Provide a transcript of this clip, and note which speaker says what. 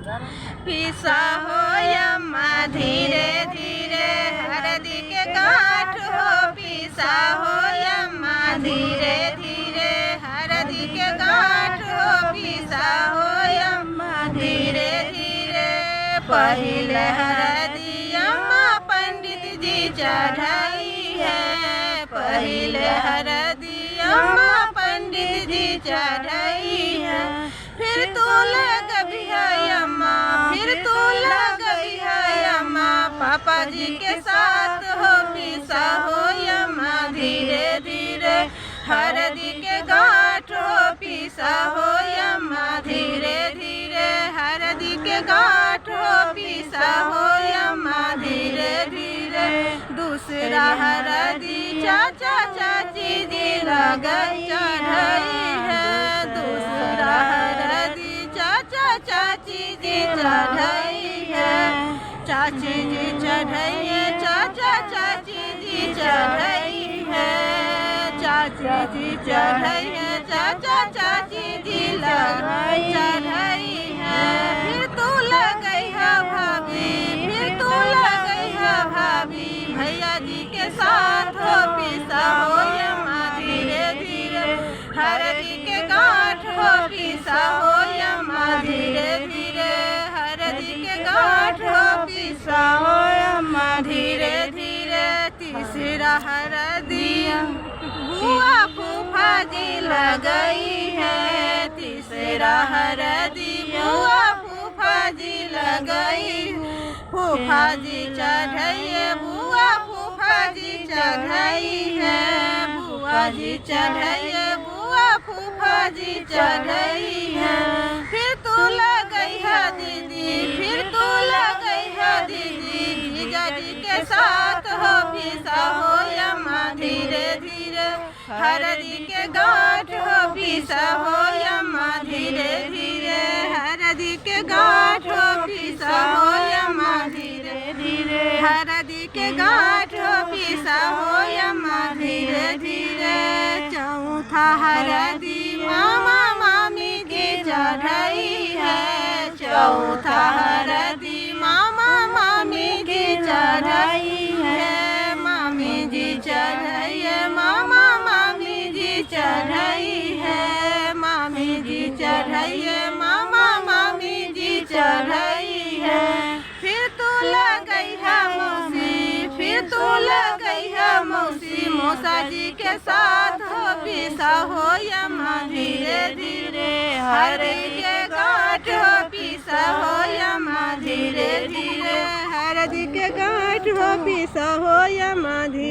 Speaker 1: पीसा हो यम्मा धीरे धीरे हरदी के गांठ हो पीसा हो यम्मा धीरे धीरे हरदी के गांठ हो पीसा हो यम्मा धीरे धीरे पहिले हरदी यम्मा पंडित जी चढ़ाई है पहिले हरदी यम्मा पंडित जी चढ़ाई है फिर तू लग भी है यम्मा फिर तू लग भी है यम्मा पापा जी के साथ हो पीसा हो यम्मा धीरे धीरे हरदी के गांठ हो पीसा हो यम्मा धीरे धीरे हरदी के गांठ हो पीसा हो यम्मा धीरे धीरे दूसरा हरदी चाचा चाची जी लगई चढ़ाई है दूसरा हरदी चाचा चाची जी चढ़ाई है चाची जी चढ़ाई है चाचा चाची जी चढ़ाई है चाची जी चढ़ाई है चाचा चाची जी लगाई चढ़ाई है फिर तू लगई है भाभी फिर तू लगई है भाभी भैया जी के साथ हो पीसा हो यम्मा धीरे धीरे हरदी के गांठ हो पीसा हो यम्मा धीरे धीरे हरदी के गांठ हो पीसा हो यम्मा धीरे धीरे तीसरा हरदी बुआ फूफा जी लगई है तीसरा हरदी बुआ फूफा जी लगई फूफा जी चढ़ाई है बुआ फूफा जी चढ़ाई है बुआ जी चढ़ाई है बुआ फूफा जी चढ़ाई है फिर तू लगई है दीदी फिर तू लगई है दीदी जीजा जी के साथ हो पीसा हो यम्मा धीरे धीरे हरदी के गांठ हो पीसा हो यम्मा धीरे धीरे हरदी के गांठ हो पीसा हो यम्मा धीरे धीरे हरदी के गांठ हो पीसा हो यम्मा धीरे धीरे चौथा हरदी मामा मामी की चढ़ाई है चौथा हरदी मामा मामी की चढ़ाई है मामी जी चढ़ाई है मामा मामी जी चढ़ाई है मामी जी चढ़ाई है मामा मामी जी चढ़ाई है फिर तू लगई है मौसी फिर तू लगई है मौसी मौसा जी के साथ हो पीसा हो यम्मा धीरे धीरे हरदी के गांठ हो पीसा हो यम्मा धीरे धीरे हरदी के गांठ हो पीसा हो यम्मा धीरे